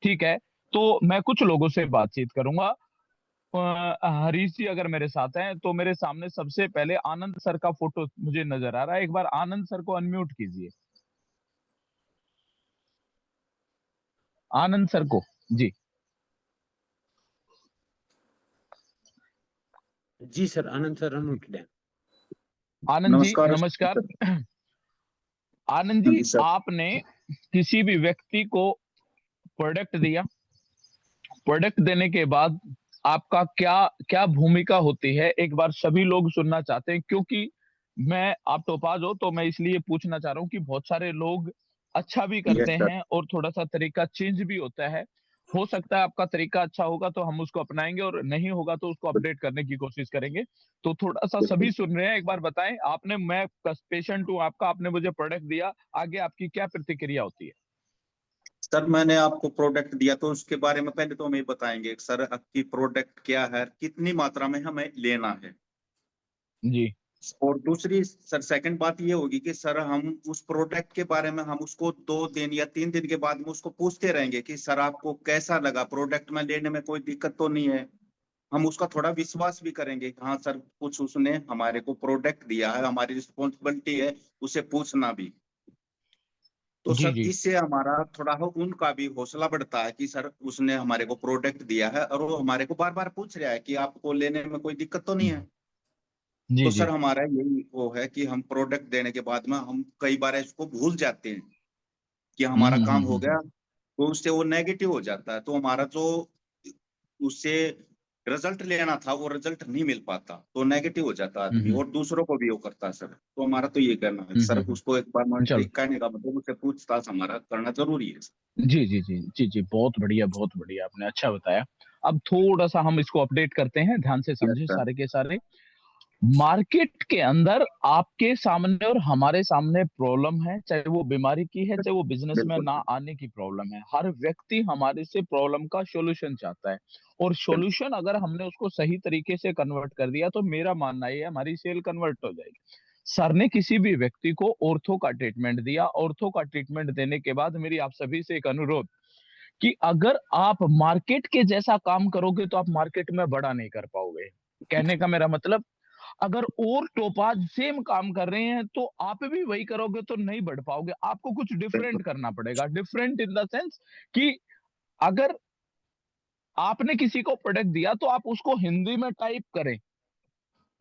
ठीक है, तो मैं कुछ लोगों से बातचीत करूंगा। हरीश जी अगर मेरे साथ हैं तो मेरे सामने सबसे पहले आनंद सर का फोटो मुझे नजर आ रहा है। एक बार आनंद सर को अनम्यूट कीजिए, आनंद सर को। जी जी सर, आनंद सर अनम्यूटेड है। आनंद जी नमस्कार नमस्कार। सर। आनंद हाँ जी, जी सर। आपने किसी भी व्यक्ति को प्रोडक्ट दिया, प्रोडक्ट देने के बाद आपका क्या क्या भूमिका होती है, एक बार सभी लोग सुनना चाहते हैं। क्योंकि मैं, आप टोपाज हो तो मैं इसलिए पूछना चाह रहा हूँ कि बहुत सारे लोग अच्छा भी करते यस सर। हैं और थोड़ा सा तरीका चेंज भी होता है। हो सकता है आपका तरीका अच्छा होगा तो हम उसको अपनाएंगे, और नहीं होगा तो उसको अपडेट करने की कोशिश करेंगे। तो थोड़ा सा बिल्कुल। सभी सुन रहे हैं, एक बार बताएं, आपने, मैं पेशेंट हूँ आपका, आपने मुझे प्रोडक्ट दिया, आगे आपकी क्या प्रतिक्रिया होती है? सर मैंने आपको प्रोडक्ट दिया तो उसके बारे में पहले तो हमें बताएंगे सर आपकी प्रोडक्ट क्या है, कितनी मात्रा में हमें लेना है। जी और दूसरी सर सेकंड बात ये होगी कि सर हम उस प्रोडक्ट के बारे में हम उसको 2 दिन या 3 दिन के बाद में उसको पूछते रहेंगे कि सर आपको कैसा लगा, प्रोडक्ट में लेने में कोई दिक्कत तो नहीं है। हम उसका थोड़ा विश्वास भी करेंगे कि हाँ सर कुछ उसने हमारे को प्रोडक्ट दिया है, हमारी रिस्पॉन्सिबिलिटी है उसे पूछना भी। तो जी सर जी इससे हमारा थोड़ा हो उनका भी हौसला बढ़ता है कि सर उसने हमारे को प्रोडक्ट दिया है और वो हमारे को बार बार पूछ रहा है कि आपको लेने में कोई दिक्कत तो नहीं है। जी तो जी सर हमारा यही वो है कि हम प्रोडक्ट देने के बाद में हम कई बार इसको भूल जाते हैं कि हमारा काम हो गया, तो उससे वो नेगेटिव हो जाता है, तो हमारा जो उससे रिजल्ट लेना था वो रिजल्ट नहीं मिल पाता, तो नेगेटिव हो जाता है आदमी हम्म और दूसरों को भी वो करता है सर। तो हमारा तो ये कहना है सर हम्म। उसको एक बार चलो, कहने का मतलब उससे पूछताछ हमारा करना जरूरी है। जी जी जी जी जी, बहुत बढ़िया, बहुत बढ़िया, आपने अच्छा बताया। अब थोड़ा सा हम इसको अपडेट करते हैं, ध्यान से यस समझे सर। सारे के सारे। मार्केट के अंदर आपके सामने और हमारे सामने प्रॉब्लम है, चाहे वो बीमारी की है, चाहे वो बिजनेस में बिल्कुल ना सर। आने की प्रॉब्लम है। हर व्यक्ति हमारे से प्रॉब्लम का सॉल्यूशन चाहता है, और बिल्कुल सॉल्यूशन अगर हमने उसको सही तरीके से कन्वर्ट कर दिया तो मेरा मानना ये है, हमारी सेल कन्वर्ट हो जाएगी। सर ने किसी भी व्यक्ति को ऑर्थो का ट्रीटमेंट दिया, ऑर्थो का ट्रीटमेंट देने के बाद मेरी आप सभी से एक अनुरोध, कि अगर आप मार्केट के जैसा काम करोगे तो आप मार्केट में बड़ा नहीं कर पाओगे। कहने का मेरा मतलब, अगर और टोपाज सेम काम कर रहे हैं तो आप भी वही करोगे तो नहीं बढ़ पाओगे। आपको कुछ बिल्कुल डिफरेंट करना पड़ेगा, डिफरेंट इन द सेंस कि अगर आपने किसी को प्रोडक्ट दिया तो आप उसको हिंदी में टाइप करें,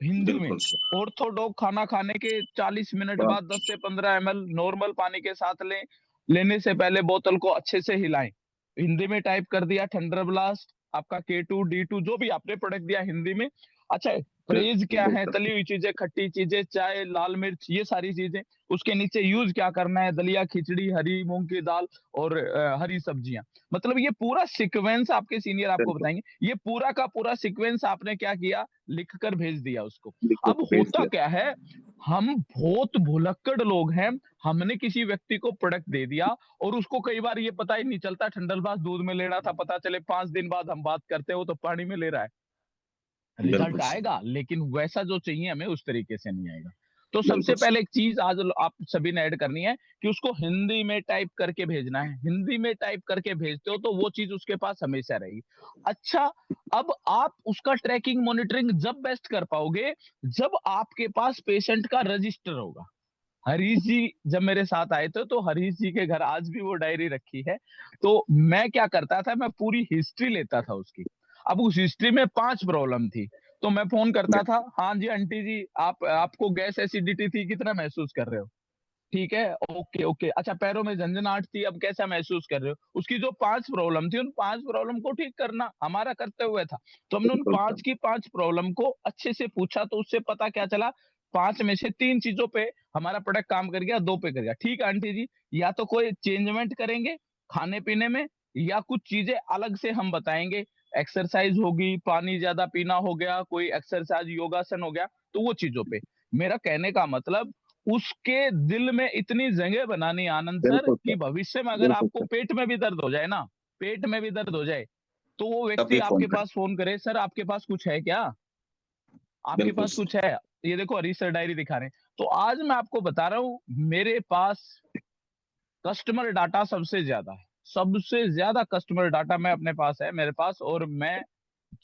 हिंदी में। बिल्कुल सर। ऑर्थोडॉक खाना खाने के 40 मिनट वाह, बाद 10 से 15 ml नॉर्मल पानी के साथ लें, लेने से पहले बोतल को अच्छे से हिलाएं। हिंदी में टाइप कर दिया थंडर ब्लास्ट, आपका K2 D2 जो भी आपने प्रोडक्ट दिया हिंदी में। अच्छा, परहेज क्या बिल्कुल है, सर। तली हुई चीजें, खट्टी चीजें, चाय, लाल मिर्च, ये सारी चीजें। उसके नीचे यूज क्या करना है, दलिया, खिचड़ी, हरी मूंग की दाल और हरी सब्जियां। मतलब ये पूरा सीक्वेंस आपके सीनियर आपको बिल्कुल बताएंगे, ये पूरा का पूरा सीक्वेंस आपने क्या किया, लिख कर भेज दिया उसको। बिल्कुल अब भेज होता दिया। क्या है, हम बहुत भुलक्कड़ लोग हैं। हमने किसी व्यक्ति को प्रोडक्ट दे दिया और उसको कई बार ये पता ही नहीं चलता, ठंडलबाज दूध में ले रहा था, पता चले 5 दिन बाद हम बात करते हो तो पानी में ले रहा है। बिल्कुल रिजल्ट सर। आएगा लेकिन वैसा जो चाहिए हमें उस तरीके से नहीं आएगा। तो सबसे बिल्कुल सर। पहले एक चीज आज आप सभी ने ऐड करनी है, कि उसको हिंदी में टाइप करके भेजना है। हिंदी में टाइप करके भेजते हो तो वो चीज उसके पास हमेशा रहेगी। अच्छा, अब आप उसका ट्रैकिंग मॉनिटरिंग जब बेस्ट कर पाओगे जब आपके पास पेशेंट का रजिस्टर होगा। हरीश जी जब मेरे साथ आए थे तो हरीश जी के घर आज भी वो डायरी रखी है। तो मैं क्या करता था, मैं पूरी हिस्ट्री लेता था उसकी। अब उस हिस्ट्री में 5 प्रॉब्लम थी, तो मैं फोन करता था, हाँ जी आंटी जी, आपको गैस एसिडिटी थी, कितना महसूस कर रहे हो? ठीक है, ओके ओके। अच्छा, पैरों में झंझनाहट थी, अब कैसा महसूस कर रहे हो? उसकी जो 5 प्रॉब्लम थी, उन 5 प्रॉब्लम को ठीक करना हमारा कर्तव्य था। तो हमने उन बिल्कुल सर। 5 की 5 प्रॉब्लम को अच्छे से पूछा, तो उससे पता क्या चला, 5 में से 3 चीजों पे हमारा प्रोडक्ट काम कर गया, 2 पे कर गया। ठीक है आंटी जी, या तो कोई चेंजमेंट करेंगे खाने पीने में, या कुछ चीजें अलग से हम बताएंगे। एक्सरसाइज होगी, पानी ज्यादा पीना हो गया, कोई एक्सरसाइज योगासन हो गया, तो वो चीजों पे। मेरा कहने का मतलब, उसके दिल में इतनी जगह बनानी आनंद सर, बिल्कुल कि सर। भविष्य में अगर बिल्कुल आपको सर। पेट में भी दर्द हो जाए ना, पेट में भी दर्द हो जाए, तो वो व्यक्ति तभी फोन आपके करें। पास फोन करे, सर आपके पास कुछ है क्या, आपके बिल्कुल पास सर। कुछ है? ये देखो हरीश सर डायरी दिखा रहे हैं। तो आज मैं आपको बता रहा हूं, मेरे पास कस्टमर डाटा सबसे ज्यादा है, सबसे ज्यादा कस्टमर डाटा मैं अपने पास है, मेरे पास, और मैं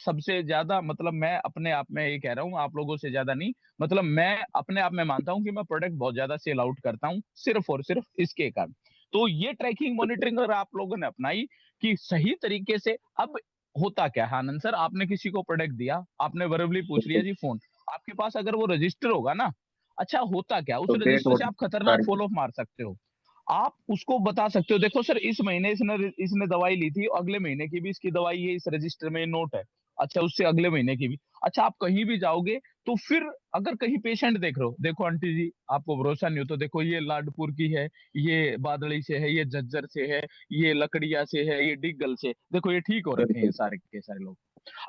सबसे ज्यादा, मतलब मैं अपने आप में ये कह रहा हूँ, आप लोगों से ज्यादा नहीं, मतलब मैं अपने आप में मानता हूँ कि मैं प्रोडक्ट बहुत ज्यादा सेल आउट करता हूँ, सिर्फ और सिर्फ इसके कारण। तो ये ट्रैकिंग मॉनिटरिंग अगर आप लोगों ने अपनाई कि सही तरीके से, अब होता क्या है आनंद सर, आपने किसी को प्रोडक्ट दिया, आपने वर्बली पूछ लिया जी फोन, आपके पास अगर वो रजिस्टर होगा ना, अच्छा होता क्या, उस तो डेट रजिस्टर और से आप खतरनाक तारीख। फॉलो मार सकते हो। आप उसको बता सकते हो, देखो सर इस महीने इसने दवाई ली थी, अगले महीने की भी इसकी दवाई है, इस रजिस्टर में नोट है, अच्छा उससे अगले महीने की भी। अच्छा आप कहीं भी जाओगे तो फिर अगर कहीं पेशेंट देख रहे हो, देखो आंटी जी आपको भरोसा नहीं हो तो देखो ये लाडपुर की है, ये बादड़ी से है, ये झज्जर से है, ये लकड़िया से है, ये डिगल से, देखो ये ठीक हो रखे हैं बिल्कुल सारे के सारे लोग।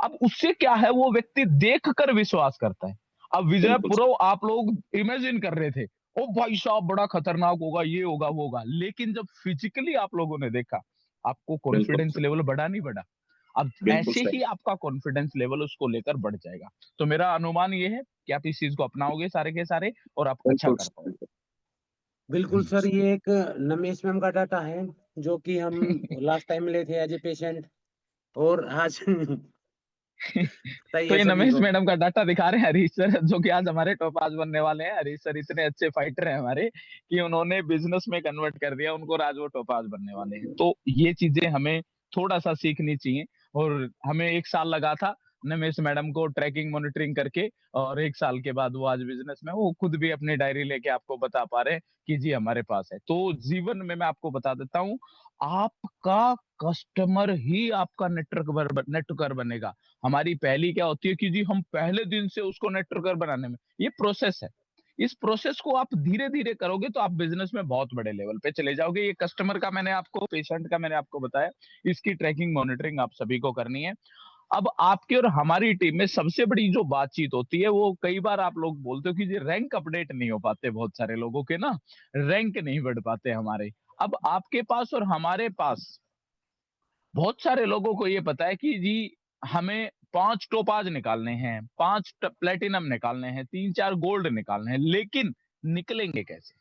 अब उससे क्या है, वो व्यक्ति देख कर विश्वास करता है। अब बिल्कुल विजयपुर आप लोग इमेजिन कर रहे थे, ओ भाई साहब बड़ा खतरनाक होगा, ये होगा वो होगा, लेकिन जब फिजिकली आप लोगों ने देखा, आपको बिल्कुल कॉन्फिडेंस सर, लेवल बढ़ा नहीं बढ़ा? अब बिल्कुल ऐसे सही। ही आपका कॉन्फिडेंस लेवल उसको लेकर बढ़ जाएगा। तो मेरा अनुमान ये है कि आप इस चीज को अपनाओगे सारे के सारे, और आप अच्छा बिल्कुल कर सर, पाओगे। बिल्कुल सर, ये एक नमेश मैम का डाटा है जो कि हम लास्ट टाइम ले थे एज ए पेशेंट, और आज सही तो है ये सभी नमेश को। मैडम का डाटा दिखा रहे हैं हरीश सर, जो कि आज हमारे टॉपाज बनने वाले हैं। हरीश सर इतने अच्छे फाइटर हैं हमारे कि उन्होंने बिजनेस में कन्वर्ट कर दिया उनको, और आज वो टॉपाज बनने वाले हैं। तो ये चीजें हमें थोड़ा सा सीखनी चाहिए, और हमें 1 साल लगा था नमेश मैडम को ट्रैकिंग मॉनिटरिंग करके, और 1 साल के बाद वो आज बिजनेस में, वो खुद भी अपनी डायरी लेके आपको बता पा रहे हैं कि जी हमारे पास है। तो जीवन में मैं आपको बता देता हूँ, आपका कस्टमर ही आपका नेटवर्कर बनेगा। हमारी पहली क्या होती है कि जी हम पहले दिन से उसको नेटवर्कर बनाने में, ये प्रोसेस है। इस प्रोसेस को आप धीरे धीरे करोगे तो आप बिजनेस में बहुत बड़े लेवल पे चले जाओगे। ये कस्टमर का मैंने आपको, पेशेंट का मैंने आपको बताया, इसकी ट्रैकिंग मॉनिटरिंग आप सभी को करनी है। अब आपकी और हमारी टीम में सबसे बड़ी जो बातचीत होती है, वो कई बार आप लोग बोलते हो कि जी रैंक अपडेट नहीं हो पाते, बहुत सारे लोगों के ना रैंक नहीं बढ़ पाते हमारे। अब आपके पास और हमारे पास बहुत सारे लोगों को ये पता है कि जी हमें 5 टोपाज निकालने हैं, 5 प्लेटिनम निकालने हैं, 3-4 गोल्ड निकालने हैं, लेकिन निकलेंगे कैसे,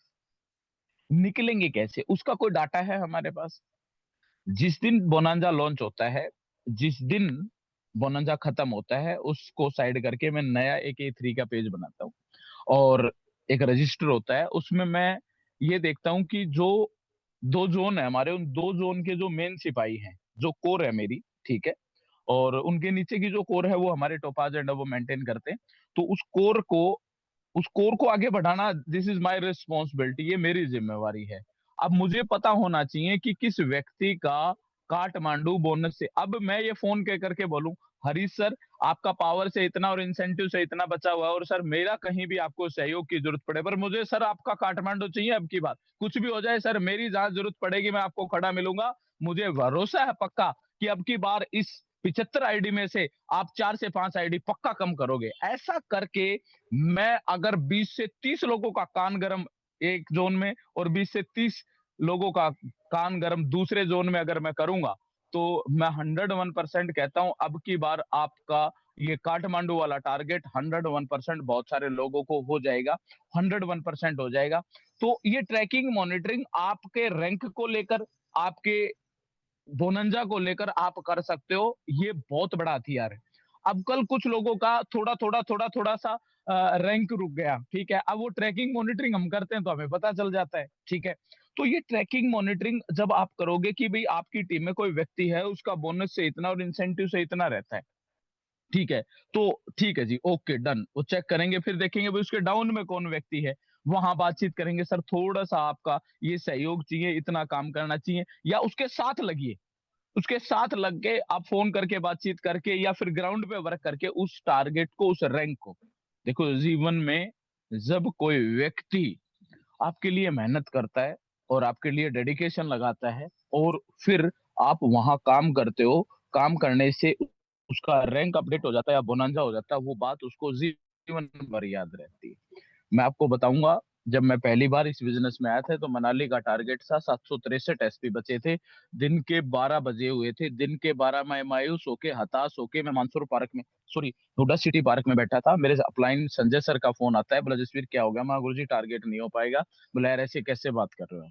निकलेंगे कैसे, उसका कोई डाटा है हमारे पास? जिस दिन बोनांजा लॉन्च होता है, जिस दिन बोनांजा खत्म होता है, उसको साइड करके मैं नया एक A3 का पेज बनाता हूँ, और एक रजिस्टर होता है, उसमें मैं ये देखता हूँ कि जो 2 जोन है हमारे, उन 2 जोन के जो मेन सिपाही हैं, जो कोर है मेरी, ठीक है, और उनके नीचे की जो कोर है वो हमारे टोपाज एंड वो मेंटेन करते हैं। तो उस कोर को आगे बढ़ाना, दिस इज माय रिस्पॉन्सिबिलिटी, ये मेरी जिम्मेवारी है। अब मुझे पता होना चाहिए कि किस व्यक्ति का काठमांडू बोनस से, अब मैं ये फोन कह करके बोलूं, हरीश सर आपका पावर से इतना और इंसेंटिव से इतना बचा हुआ है, और सर मेरा कहीं भी आपको सहयोग की जरूरत पड़े, पर मुझे सर आपका काठमांडू चाहिए, अब की बात कुछ भी हो जाए सर, मेरी जहां जरूरत पड़ेगी मैं आपको खड़ा मिलूंगा। मुझे भरोसा है पक्का कि अब की बार इस 75 आईडी में से आप 4 से 5 आईडी पक्का कम करोगे। ऐसा करके मैं अगर 20 से 30 लोगों का कान गरम एक जोन में, और 20 से 30 लोगों का कान गरम दूसरे जोन में अगर मैं करूंगा, तो मैं 101% कहता हूं अब की बार आपका ये काठमांडू वाला टारगेट 101% बहुत सारे लोगों को हो जाएगा, 101% हो जाएगा। तो ये ट्रैकिंग मॉनिटरिंग आपके रैंक को लेकर, आपके बोनंजा को लेकर आप कर सकते हो, ये बहुत बड़ा हथियार है। अब कल कुछ लोगों का थोड़ा सा रैंक रुक गया, ठीक है, अब वो ट्रैकिंग मॉनिटरिंग हम करते हैं तो हमें पता चल जाता है, ठीक है। तो ये ट्रैकिंग मॉनिटरिंग जब आप करोगे कि भाई आपकी टीम में कोई व्यक्ति है, उसका बोनस से इतना और इंसेंटिव से इतना रहता है, ठीक है, तो ठीक है जी, ओके डन, वो चेक करेंगे, फिर देखेंगे भाई उसके डाउन में कौन व्यक्ति है, वहां बातचीत करेंगे, सर थोड़ा सा आपका ये सहयोग चाहिए, इतना काम करना चाहिए, या उसके साथ लगिए, उसके साथ लग के आप फोन करके बातचीत करके या फिर ग्राउंड पे वर्क करके उस टारगेट को, उस रैंक को। देखो जीवन में जब कोई व्यक्ति आपके लिए मेहनत करता है और आपके लिए डेडिकेशन लगाता है, और फिर आप वहां काम करते हो, काम करने से उसका रैंक अपडेट हो जाता है या बोनांजा हो जाता है, वो बात उसको जीवन भर याद रहती है। मैं आपको बताऊंगा, जब मैं पहली बार इस बिजनेस में आया था तो मनाली का टारगेट था 763 एसपी बचे थे, दिन के 12 बजे हुए थे, दिन के 12 मैं मायूस होके, हताश होके, मैं मानसूर पार्क में, सॉरी हुडा सिटी पार्क में बैठा था, मेरे अपलाइन संजय सर का फोन आता है, बोला जसवीर क्या हो गया, मैं गुरु जी टारगेट नहीं हो पाएगा। बोला यार ऐसे कैसे बात कर रहे हो,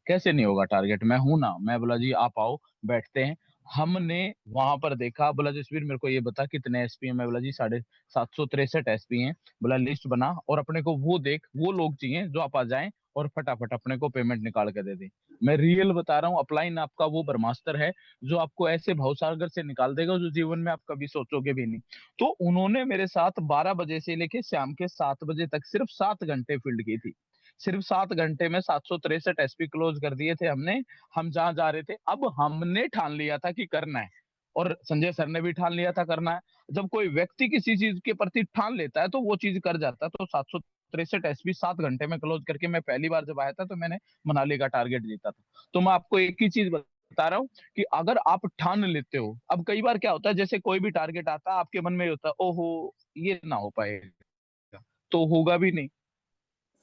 कैसे नहीं होगा टारगेट, मैं हूं ना। मैं बोला जी आप आओ, बैठते हैं। हमने वहां पर देखा, बोला जसवीर मेरे को ये बता कितने एसपी हैं। मैं बोला जी 763 एसपी हैं। बोला लिस्ट बना और अपने को वो देख, वो लोग चाहिए जो आप आ जाएं और फटाफट अपने को पेमेंट निकाल के दे दें। मैं रियल बता रहा हूँ, अपलाइन आपका वो ब्रह्मास्त्र है जो आपको ऐसे भवसागर से निकाल देगा जो जीवन में आप कभी सोचोगे भी नहीं। तो उन्होंने मेरे साथ 12 बजे से लेके शाम के 7 बजे तक सिर्फ 7 घंटे फील्ड की थी। सिर्फ 7 घंटे में 763 एसपी क्लोज कर दिए थे हमने। हम जहां जा रहे थे, अब हमने ठान लिया था कि करना है, और संजय सर ने भी ठान लिया था करना है। जब कोई व्यक्ति किसी चीज के प्रति ठान लेता है तो वो चीज कर जाता है। तो 763 एसपी 7 घंटे में क्लोज करके, मैं पहली बार जब आया था तो मैंने मनाली का टारगेट जीता था। तो मैं आपको एक ही चीज बता रहा हूँ कि अगर आप ठान लेते हो, अब कई बार क्या होता है, जैसे कोई भी टारगेट आता है आपके मन में होता है ओहो ये ना हो पाएगा, तो होगा भी नहीं,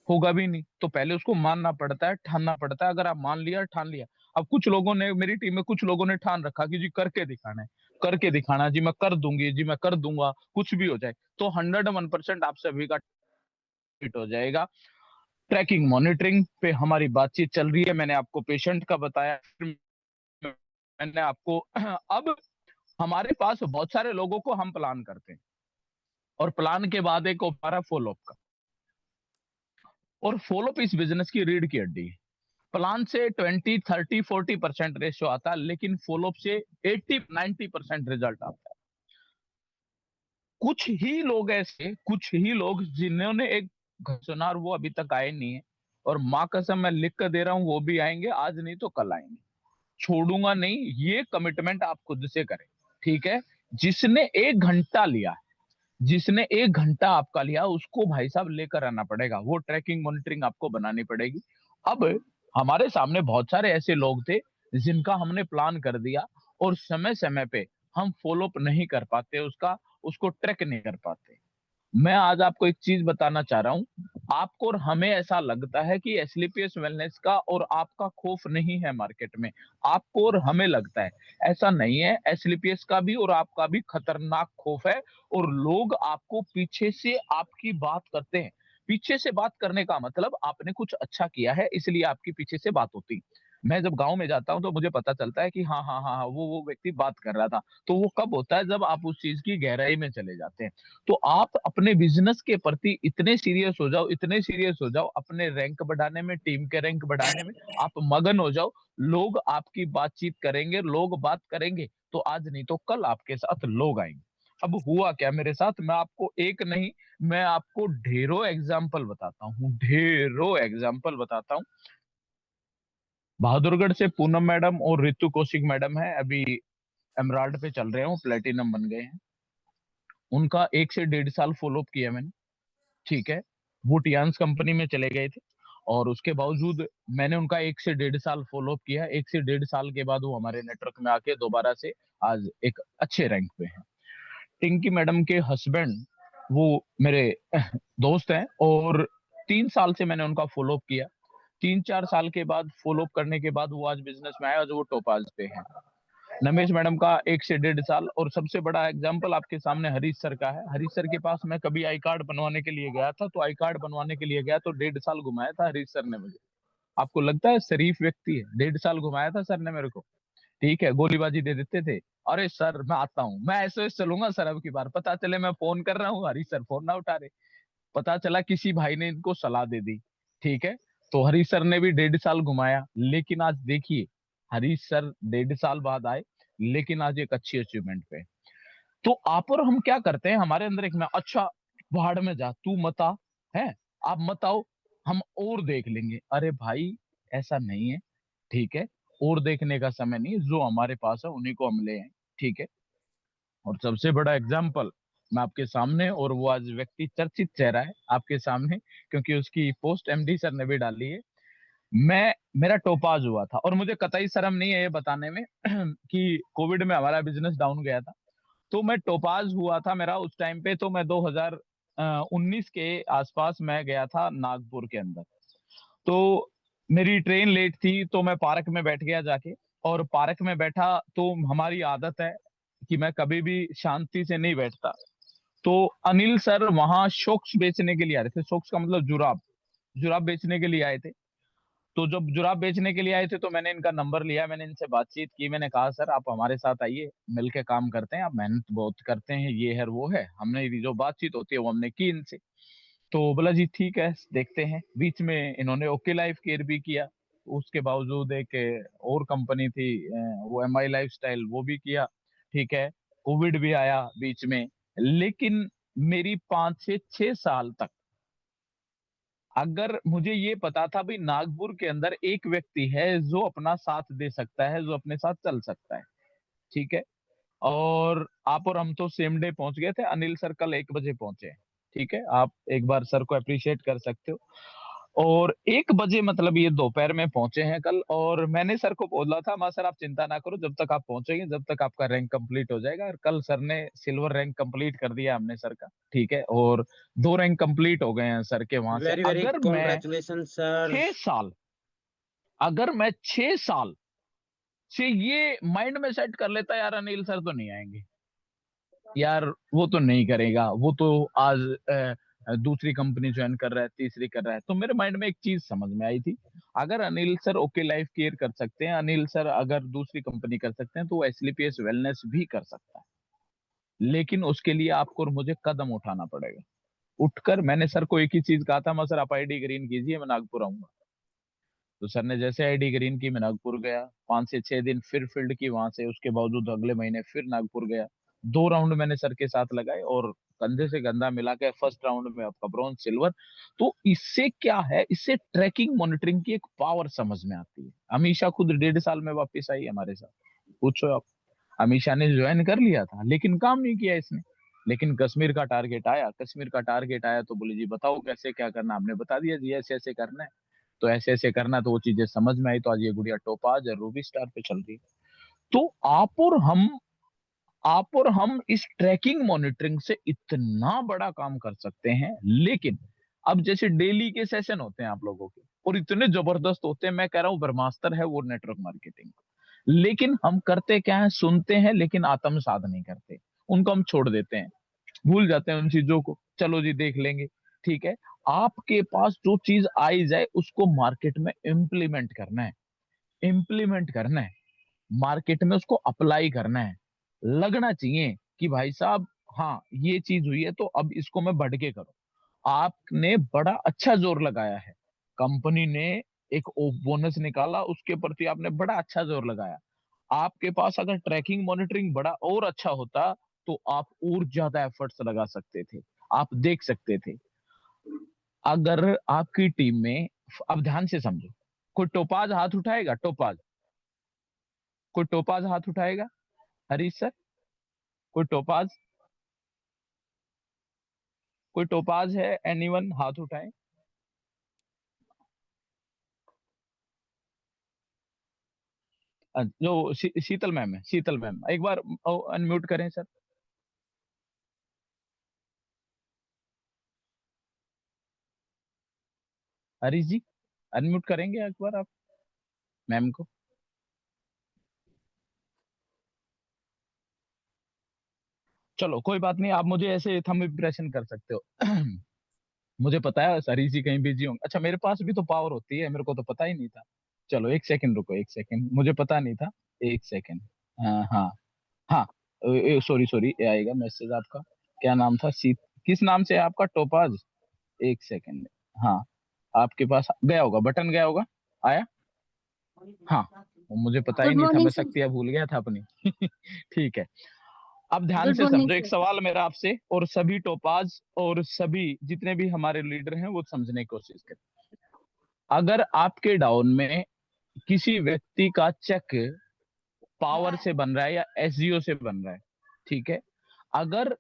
होगा भी नहीं। तो पहले उसको मानना पड़ता है, ठानना पड़ता है। अगर आप मान लिया, ठान लिया। अब कुछ लोगों ने, मेरी टीम में कुछ लोगों ने ठान रखा कि जी करके दिखाना है, करके दिखाना है जी, मैं कर दूंगी जी, मैं कर दूंगा, कुछ भी हो जाए। तो 101% आप सभी का हिट हो जाएगा। ट्रैकिंग मॉनिटरिंग पे हमारी बातचीत चल रही है। मैंने आपको पेशेंट का बताया, मैंने आपको अब हमारे पास बहुत सारे लोगों को हम प्लान करते हैं, और प्लान के बाद एक हमारा फॉलोअप का, और फॉलोअप इस बिजनेस की रीढ़ की हड्डी है। प्लान से 20, 30, 40% रेशियो आता है, लेकिन फॉलोअप से 80, 90% रिजल्ट आता है। कुछ ही लोग ऐसे, कुछ ही लोग जिन्होंने एक सुना और वो अभी तक आए नहीं है, और माँ कसम मैं लिख कर दे रहा हूँ वो भी आएंगे, आज नहीं तो कल आएंगे। छोड़ूंगा नहीं, ये कमिटमेंट आप खुद से करें, ठीक है। जिसने 1 घंटा लिया, जिसने 1 घंटा आपका लिया, उसको भाई साहब लेकर आना पड़ेगा, वो ट्रैकिंग मॉनिटरिंग आपको बनानी पड़ेगी। अब हमारे सामने बहुत सारे ऐसे लोग थे जिनका हमने प्लान कर दिया, और समय समय पे हम फॉलोअप नहीं कर पाते, उसका उसको ट्रैक नहीं कर पाते। मैं आज आपको एक चीज बताना चाह रहा हूं, आपको और हमें ऐसा लगता है कि एसलीपीएस वेलनेस का और आपका खौफ नहीं है मार्केट में, आपको और हमें लगता है, ऐसा नहीं है। एसलीपीएस का भी और आपका भी खतरनाक खौफ है, और लोग आपको पीछे से आपकी बात करते हैं। पीछे से बात करने का मतलब आपने कुछ अच्छा किया है इसलिए आपकी पीछे से बात होती। मैं जब गांव में जाता हूं तो मुझे पता चलता है कि हाँ हाँ हाँ हाँ, वो व्यक्ति बात कर रहा था। तो वो कब होता है, जब आप उस चीज की गहराई में चले जाते हैं। तो आप अपने बिजनेस के प्रति इतने सीरियस हो जाओ, इतने सीरियस हो जाओ, अपने रैंक बढ़ाने में, टीम के रैंक बढ़ाने में आप मगन हो जाओ। लोग आपकी बातचीत करेंगे, लोग बात करेंगे, तो आज नहीं तो कल आपके साथ लोग आएंगे। अब हुआ क्या मेरे साथ, मैं आपको एक नहीं, मैं आपको ढेरों एग्जाम्पल बताता हूँ, ढेरों एग्जाम्पल बताता हूँ। बहादुरगढ़ से पूनम मैडम और रितु कौशिक मैडम है, अभी एमराल्ड पे चल रहे हैं, वो प्लेटिनम बन गए हैं। उनका 1 से 1.5 साल फॉलोअप किया मैंने, ठीक है। वो टियान्स कंपनी में चले गए थे, और उसके बावजूद मैंने उनका 1 से 1.5 साल फॉलोअप किया। 1 से 1.5 साल के बाद वो हमारे नेटवर्क में आके दोबारा से आज एक अच्छे रैंक पे है। टिंकी मैडम के हस्बैंड वो मेरे दोस्त हैं, और 3 साल से मैंने उनका फॉलोअप किया। 3-4 साल के बाद फॉलोअप करने के बाद वो आज बिजनेस में आए, और वो टोपाज पे है। नमेश मैडम का 1 से 1.5 साल, और सबसे बड़ा एग्जाम्पल आपके सामने हरीश सर का है। हरीश सर के पास मैं कभी आई कार्ड बनवाने के लिए गया था, तो आई कार्ड बनवाने के लिए गया तो 1.5 साल घुमाया था हरीश सर ने मुझे। आपको लगता है शरीफ व्यक्ति है, 1.5 साल घुमाया था सर ने मेरे को, ठीक है। गोलीबाजी दे देते थे, अरे सर मैं आता हूँ, मैं ऐसे चलूंगा सर, अब की बार पता चले मैं फोन कर रहा हूँ, हरीश सर फोन ना उठा रहे, पता चला किसी भाई ने इनको सलाह दे दी, ठीक है। तो हरीश सर ने भी 1.5 साल घुमाया, लेकिन आज देखिए हरीश सर 1.5 साल बाद आए, लेकिन आज एक अच्छी अचीवमेंट पे। तो आप और हम क्या करते हैं, हमारे अंदर एक में, अच्छा पहाड़ में जा, तू मत आ, है, आप मत आओ, हम और देख लेंगे। अरे भाई ऐसा नहीं है, ठीक है। और देखने का समय नहीं, जो हमारे पास है उन्हीं को हम ले आए, ठीक है। और सबसे बड़ा एग्जाम्पल मैं आपके सामने, और वो आज व्यक्ति चर्चित चेहरा है आपके सामने, क्योंकि उसकी पोस्ट एमडी सर ने भी डाली है। मैं, मेरा टोपाज हुआ था, और मुझे कतई शर्म नहीं है ये बताने में कि कोविड में हमारा बिजनेस डाउन गया था। तो मैं टोपाज हुआ था मेरा उस टाइम पे, तो मैं 2019 के आसपास मैं गया था नागपुर के अंदर। तो मेरी ट्रेन लेट थी, तो मैं पार्क में बैठ गया जाके, और पार्क में बैठा, तो हमारी आदत है कि मैं कभी भी शांति से नहीं बैठता। तो अनिल सर वहां शॉक्स बेचने के लिए आए थे, शॉक्स का मतलब जुराब, जुराब बेचने के लिए आए थे। तो जब जुराब बेचने के लिए आए थे तो मैंने इनका नंबर लिया, मैंने इनसे बातचीत की, मैंने कहा सर आप हमारे साथ आइए, मिलके काम करते हैं, आप मेहनत बहुत करते हैं, ये है वो है, हमने जो बातचीत होती है वो हमने की इनसे। तो बोला जी ठीक है देखते हैं। बीच में इन्होंने ओके लाइफ केयर भी किया, उसके बावजूद एक और कंपनी थी वो MI लाइफस्टाइल, वो भी किया, ठीक है। कोविड भी आया बीच में, लेकिन मेरी 5 से 6 साल तक, अगर मुझे ये पता था भाई नागपुर के अंदर एक व्यक्ति है जो अपना साथ दे सकता है, जो अपने साथ चल सकता है, ठीक है। और आप और हम तो सेम डे पहुंच गए थे, अनिल सर कल 1 बजे पहुंचे हैं, ठीक है। आप एक बार सर को अप्रिशिएट कर सकते हो। और 1 बजे मतलब ये दोपहर में पहुंचे हैं कल, और मैंने सर को बोला था मां सर आप चिंता ना करो, जब तक आप पहुंचेंगे जब तक आपका रैंक कंप्लीट हो जाएगा। और कल सर ने सिल्वर रैंक कंप्लीट कर दिया हमने सर का, ठीक है। और 2 रैंक कंप्लीट हो गए हैं सर के वहां से। वेरी वेरी अगर मैं कॉन्ग्रेचुलेशन सर। 6 साल, अगर मैं 6 साल से ये माइंड में सेट कर लेता यार अनिल सर तो नहीं आएंगे यार, वो तो नहीं करेगा, वो तो आज दूसरी कंपनी ज्वाइन कर रहा है, तीसरी कर रहा है, तो मेरे माइंड में एक चीज समझ में आई थी, अगर Anil sir okay life care कर सकते हैं, अनिल सर अगर दूसरी कंपनी कर सकते हैं, तो वो SLPS वेलनेस भी कर सकता है। लेकिन उसके लिए आपको और मुझे कदम उठाना पड़ेगा। उठकर मैंने सर को एक ही चीज कहा था, मैं सर आप ID ग्रीन कीजिए, मैं नागपुर आऊंगा। तो सर ने जैसे ID ग्रीन की, मैं नागपुर गया, 5 से 6 दिन फिर फील्ड की वहां से, उसके बावजूद अगले महीने फिर नागपुर गया। 2 राउंड मैंने सर के साथ लगाए और कंधे से कंधा मिला के फर्स्ट राउंड में आपका ब्रॉन्ज सिल्वर। तो इससे क्या है, इससे ट्रैकिंग मॉनिटरिंग की एक पावर समझ में आती है। अमीषा खुद 1.5 साल में वापस आई हमारे साथ, पूछो आप। अमीषा ने ज्वाइन कर लिया था लेकिन काम नहीं किया इसने। लेकिन कश्मीर का टारगेट आया, कश्मीर का टारगेट आया तो बोले जी बताओ कैसे क्या करना, हमने बता दिया जी ऐसे ऐसे करना है, तो ऐसे ऐसे करना, तो वो चीजें समझ में आई, तो आज ये गुड़िया टोपाज और रूबी स्टार पे चल रही है। तो आप और हम इस ट्रैकिंग मॉनिटरिंग से इतना बड़ा काम कर सकते हैं। लेकिन अब जैसे डेली के सेशन होते हैं आप लोगों के, और इतने जबरदस्त होते हैं, मैं कह रहा हूँ ब्रह्मास्त्र है वो नेटवर्क मार्केटिंग। लेकिन हम करते क्या है, सुनते हैं लेकिन आत्मसात नहीं करते, उनको हम छोड़ देते हैं, भूल जाते हैं उन चीजों को, चलो जी देख लेंगे, ठीक है। आपके पास जो चीज आई जाए उसको मार्केट में इम्प्लीमेंट करना है, इम्प्लीमेंट करना है, मार्केट में उसको अप्लाई करना है। लगना चाहिए कि भाई साहब हाँ ये चीज हुई है तो अब इसको मैं बढ़ के करूं। आपने बड़ा अच्छा जोर लगाया है, कंपनी ने एक बोनस निकाला, उसके प्रति आपने बड़ा अच्छा जोर लगाया। आपके पास अगर ट्रैकिंग मॉनिटरिंग बड़ा और अच्छा होता तो आप और ज्यादा एफर्ट्स लगा सकते थे। आप देख सकते थे अगर आपकी टीम में, अब ध्यान से समझो, कोई टोपाज हाथ उठाएगा, टोपाज, कोई टोपाज हाथ उठाएगा, हरीश सर, कोई टोपाज, कोई टोपाज है, एनीवन हाथ उठाए। जो शीतल मैम है, शीतल मैम एक बार अनम्यूट करें सर। हरीश जी अनम्यूट करेंगे एक बार आप मैम को। चलो कोई बात नहीं, आप मुझे ऐसे थंब इंप्रेशन कर सकते हो। मुझे पता है हरीश जी कहीं बिजी होंगे। अच्छा मेरे पास भी तो पावर होती है, मेरे को तो पता ही नहीं था। चलो 1 सेकंड रुको, 1 सेकंड, मुझे पता नहीं था। 1 सेकंड। हाँ हाँ हाँ, सॉरी सॉरी, ये आएगा मैसेज आपका। क्या नाम था, किस नाम से है आपका, टोपाज? 1 सेकंड। हाँ, आपके पास गया होगा, बटन गया होगा, आया। हाँ, वो मुझे पता ही गुड नहीं था, मैं मॉर्निंग सर। शक्तियां भूल गया था अपनी। ठीक है, अब ध्यान गुड से मॉर्निंग समझो, एक सर। सवाल मेरा आपसे, और सभी टोपाज और सभी जितने भी हमारे लीडर हैं वो समझने की कोशिश करें। अगर आपके डाउन में किसी व्यक्ति का चेक पावर से बन रहा है या SGO से बन रहा है, ठीक है, अगर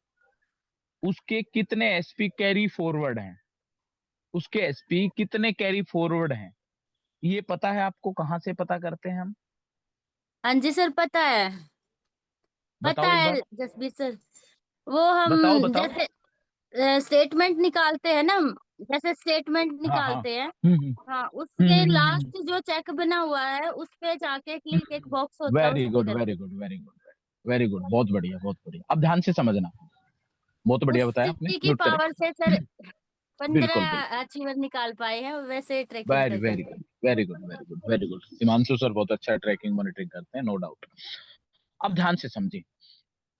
उसके कितने SP कैरी फॉरवर्ड हैं, उसके SP कितने कैरी फॉरवर्ड हैं, ये पता है आपको? कहाँ से पता करते हैं हम? हाँ जी सर, पता है, पता बताओ एक बार, है जसबीर सर। वो हम बताओ बताओ। जैसे स्टेटमेंट निकालते हैं ना, जैसे स्टेटमेंट हाँ हाँ। निकालते हैं। हम्म हाँ, उसके हम्म। लास्ट जो चेक बना हुआ है उस पे जाके क्लिक एक बॉक्स होता है वेरी उस पे गुड वेरी करके। Good very good very good, बहुत बढ़िया बहुत बढ़िया। अब ध्यान से समझना, बहुत बढ़िया बताया आपने, उसी की म्यूट करें। पावर से सर, बिल्कुल 15 बिल्कुल। अचीवर निकाल पाए हैं वैसे ट्रैकिंग वेरी कर वेरी करके। Good, very good, very good, very good. Himanshu sir बहुत अच्छा ट्रैकिंग मॉनिटरिंग करते हैं, नो डाउट। अब ध्यान से समझिए।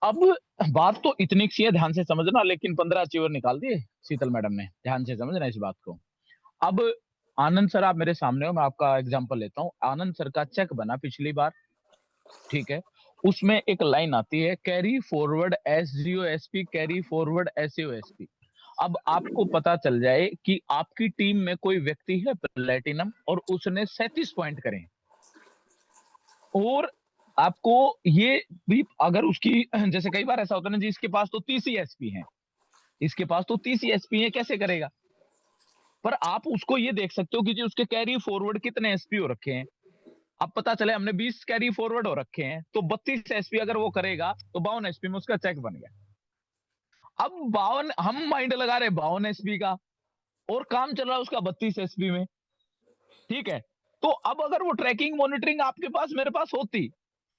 अब बात तो इतनी सी है, ध्यान से समझना, लेकिन 15 अचीवर निकाल दिए शीतल मैडम ने, ध्यान से समझना इस बात को। अब आनंद सर आप मेरे सामने हो, मैं आपका एग्जांपल लेता हूँ। आनंद सर का चेक बना पिछली बार, ठीक है। उसमें एक लाइन आती है, carry forward SGOSP, carry forward SAOSP। अब आपको पता चल जाए कि आपकी टीम में कोई व्यक्ति है प्लेटिनम और उसने 37 पॉइंट करे हैं, और आपको ये भी अगर उसकी जैसे कई बार ऐसा होता है ना जी, इसके पास तो 30 ही एसपी हैं, इसके पास तो 30 ही एसपी हैं, कैसे करेगा? पर आप उसको ये देख सकते हो कि जी उसके कैरी फॉरवर्ड कितने एसपी हो रखे हैं। अब पता चले हमने 20 कैरी फॉरवर्ड हो रखे हैं, तो 32 एसपी अगर वो करेगा तो 52 एसपी में उसका चेक बन गया। अब 52 हम माइंड लगा रहे 52 एसपी का, और काम चल रहा है उसका 32 एसपी में, ठीक है। तो अब अगर वो ट्रैकिंग मॉनिटरिंग आपके पास मेरे पास होती,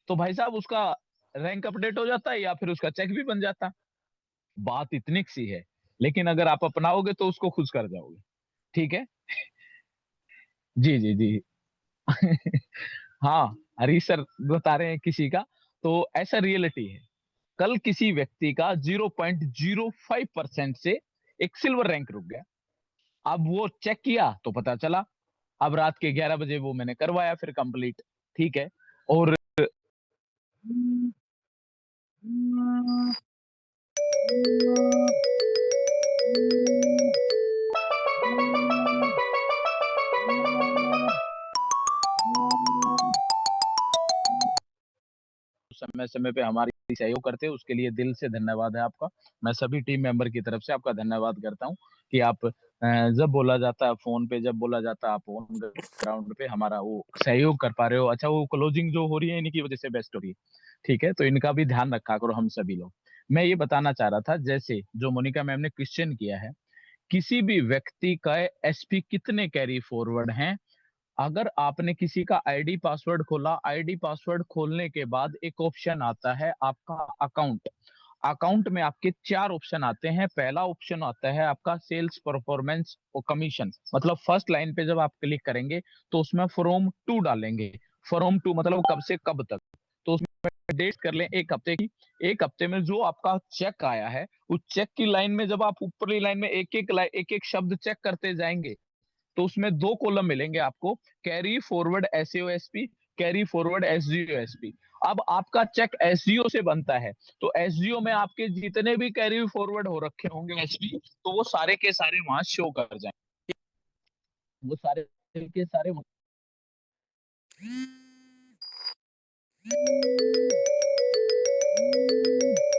तो भाई साहब उसका रैंक अपडेट हो जाता है या फिर उसका चेक भी बन जाता। बात इतनी सी है, लेकिन अगर आप अपनाओगे तो उसको खुश कर जाओगे, ठीक है। जी जी जी। हाँ, हरीश सर बता रहे हैं किसी का, तो ऐसा रियलिटी है। कल किसी व्यक्ति का 0.05% से एक सिल्वर रैंक रुक गया। अब वो चेक किया तो पता चला। अब रात के 11 बजे वो मैंने करवाया फिर कंप्लीट, ठीक है। और समय समय पे हमारी सहयोग करते हैं, उसके लिए दिल से धन्यवाद है आपका। मैं सभी टीम मेंबर की तरफ से आपका धन्यवाद करता हूँ कि आप जब बोला जाता है फोन पे, जब बोला जाता है आप ऑन ग्राउंड पे हमारा वो सहयोग कर पा रहे हो। अच्छा, वो क्लोजिंग जो हो रही है इनकी वजह से बेस्ट हो रही है, ठीक है। तो इनका भी ध्यान रखा करो हम सभी लोग। मैं ये बताना चाह रहा था, जैसे जो मोनिका मैम ने क्वेश्चन किया है, किसी भी व्यक्ति का एसपी कितने कैरी फॉरवर्ड हैं, अगर आपने किसी का आईडी पासवर्ड खोला, आईडी पासवर्ड खोलने के बाद एक ऑप्शन आता है आपका अकाउंट। अकाउंट में आपके 4 ऑप्शन आते हैं। पहला ऑप्शन आता है आपका सेल्स परफॉर्मेंस और कमीशन, मतलब फर्स्ट लाइन पे जब आप क्लिक करेंगे तो उसमें फ्रॉम टू डालेंगे। फ्रॉम टू मतलब कब से कब तक, तो उसमें डेट कर लें 1 हफ्ते की। 1 हफ्ते में जो आपका चेक आया है, उस चेक की लाइन में जब आप ऊपरली लाइन में एक एक शब्द चेक करते जाएंगे, तो उसमें 2 कॉलम मिलेंगे आपको, कैरी फॉरवर्ड एसएओएसपी, कैरी फॉरवर्ड एसजीओएसपी। अब आपका चेक एसजीओ से बनता है, तो एसजीओ में आपके जितने भी कैरी फॉरवर्ड हो रखे होंगे एसपी, तो वो सारे के सारे वहां शो कर जाएंगे, वो सारे के सारे